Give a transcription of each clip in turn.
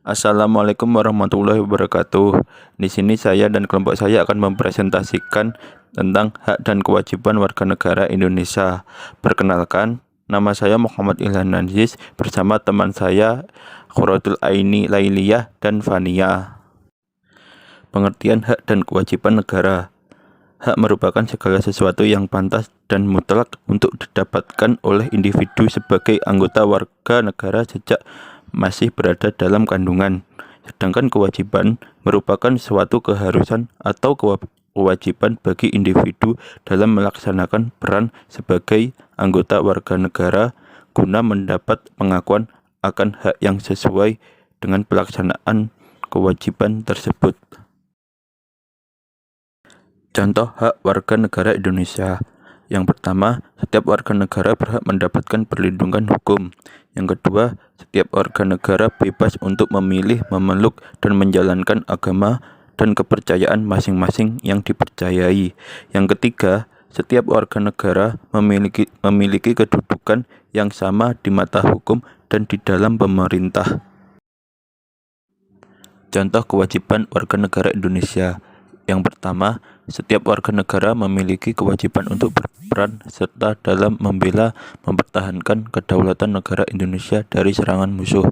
Assalamualaikum warahmatullahi wabarakatuh. Di sini saya dan kelompok saya akan mempresentasikan tentang hak dan kewajiban warga negara Indonesia. Perkenalkan, nama saya Muhammad Ilhan Nazis bersama teman saya Qurratul Aini Lailiyah dan Fania. Pengertian hak dan kewajiban negara. Hak merupakan segala sesuatu yang pantas dan mutlak untuk didapatkan oleh individu sebagai anggota warga negara sejak masih berada dalam kandungan. Sedangkan kewajiban merupakan suatu keharusan atau kewajiban bagi individu dalam melaksanakan peran sebagai anggota warga negara guna mendapat pengakuan akan hak yang sesuai dengan pelaksanaan kewajiban tersebut. Contoh hak warga negara Indonesia. Yang pertama, setiap warga negara berhak mendapatkan perlindungan hukum. Yang kedua, setiap warga negara bebas untuk memilih, memeluk, dan menjalankan agama dan kepercayaan masing-masing yang dipercayai. Yang ketiga, setiap warga negara memiliki kedudukan yang sama di mata hukum dan di dalam pemerintah. Contoh kewajiban warga negara Indonesia. Yang pertama, setiap warga negara memiliki kewajiban untuk berperan serta dalam membela, mempertahankan kedaulatan negara Indonesia dari serangan musuh.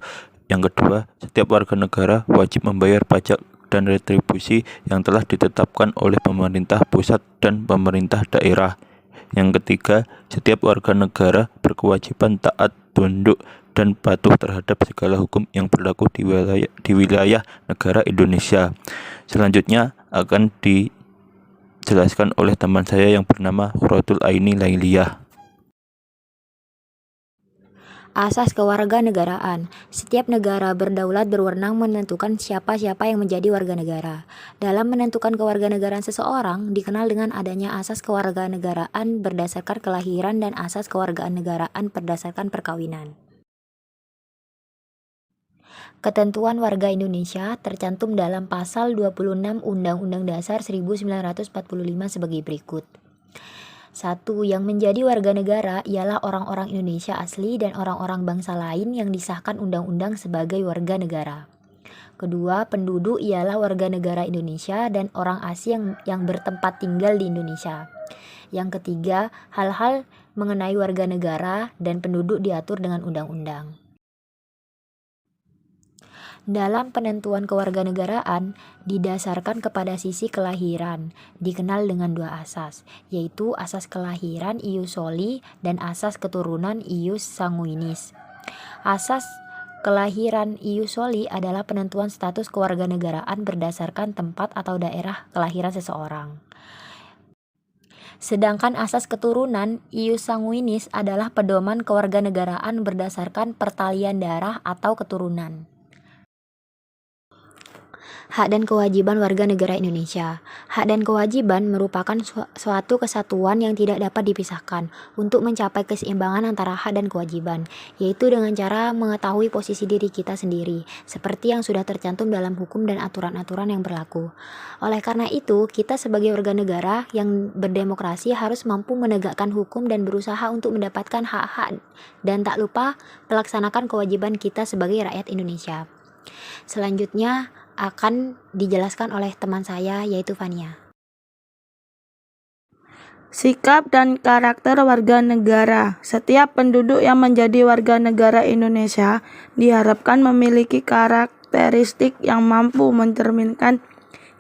Yang kedua, setiap warga negara wajib membayar pajak dan retribusi yang telah ditetapkan oleh pemerintah pusat dan pemerintah daerah. Yang ketiga, setiap warga negara berkewajiban taat, tunduk, dan patuh terhadap segala hukum yang berlaku di wilayah negara Indonesia. Selanjutnya akan dijelaskan oleh teman saya yang bernama Qurratul Aini Lailiyah. Asas kewarganegaraan. Setiap negara berdaulat berwenang menentukan siapa-siapa yang menjadi warga negara. Dalam menentukan kewarganegaraan seseorang, dikenal dengan adanya asas kewarganegaraan berdasarkan kelahiran dan asas kewarganegaraan berdasarkan perkawinan. Ketentuan warga Indonesia tercantum dalam pasal 26 Undang-Undang Dasar 1945 sebagai berikut. 1. Yang menjadi warga negara ialah orang-orang Indonesia asli dan orang-orang bangsa lain yang disahkan undang-undang sebagai warga negara. Kedua, penduduk ialah warga negara Indonesia dan orang asing yang bertempat tinggal di Indonesia. Yang ketiga, hal-hal mengenai warga negara dan penduduk diatur dengan undang-undang. Dalam penentuan kewarganegaraan didasarkan kepada sisi kelahiran, dikenal dengan dua asas, yaitu asas kelahiran ius soli dan asas keturunan ius sanguinis. Asas kelahiran ius soli adalah penentuan status kewarganegaraan berdasarkan tempat atau daerah kelahiran seseorang. Sedangkan asas keturunan ius sanguinis adalah pedoman kewarganegaraan berdasarkan pertalian darah atau keturunan. Hak dan kewajiban warga negara Indonesia. Hak dan kewajiban merupakan suatu kesatuan yang tidak dapat dipisahkan untuk mencapai keseimbangan antara hak dan kewajiban, yaitu dengan cara mengetahui posisi diri kita sendiri, seperti yang sudah tercantum dalam hukum dan aturan-aturan yang berlaku. Oleh karena itu, kita sebagai warga negara yang berdemokrasi harus mampu menegakkan hukum dan berusaha untuk mendapatkan hak-hak dan tak lupa melaksanakan kewajiban kita sebagai rakyat Indonesia. Selanjutnya akan dijelaskan oleh teman saya yaitu Fania. Sikap dan karakter warga negara. Setiap penduduk yang menjadi warga negara Indonesia diharapkan memiliki karakteristik yang mampu mencerminkan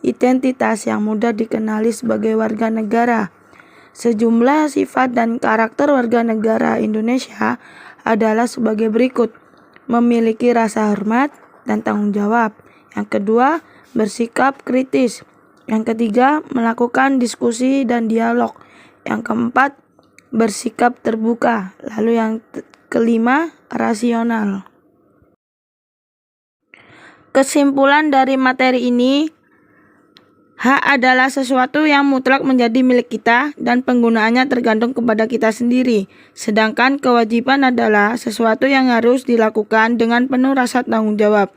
identitas yang mudah dikenali sebagai warga negara. Sejumlah sifat dan karakter warga negara Indonesia adalah sebagai berikut: memiliki rasa hormat dan tanggung jawab. Yang kedua, bersikap kritis. Yang ketiga, melakukan diskusi dan dialog. Yang keempat, bersikap terbuka. Lalu yang kelima, rasional. Kesimpulan dari materi ini, hak adalah sesuatu yang mutlak menjadi milik kita dan penggunaannya tergantung kepada kita sendiri. Sedangkan kewajiban adalah sesuatu yang harus dilakukan dengan penuh rasa tanggung jawab.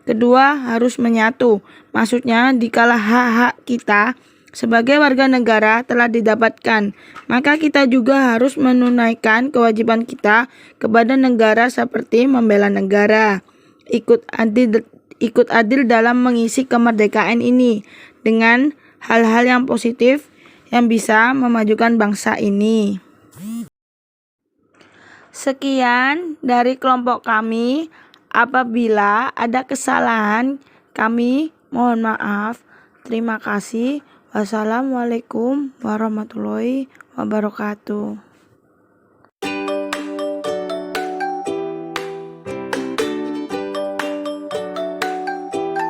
Kedua, harus menyatu. Maksudnya, dikala hak-hak kita sebagai warga negara telah didapatkan, maka kita juga harus menunaikan kewajiban kita kepada negara seperti membela negara, ikut ikut adil dalam mengisi kemerdekaan ini dengan hal-hal yang positif yang bisa memajukan bangsa ini. Sekian dari kelompok kami. Apabila ada kesalahan, kami mohon maaf. Terima kasih. Wassalamualaikum warahmatullahi wabarakatuh.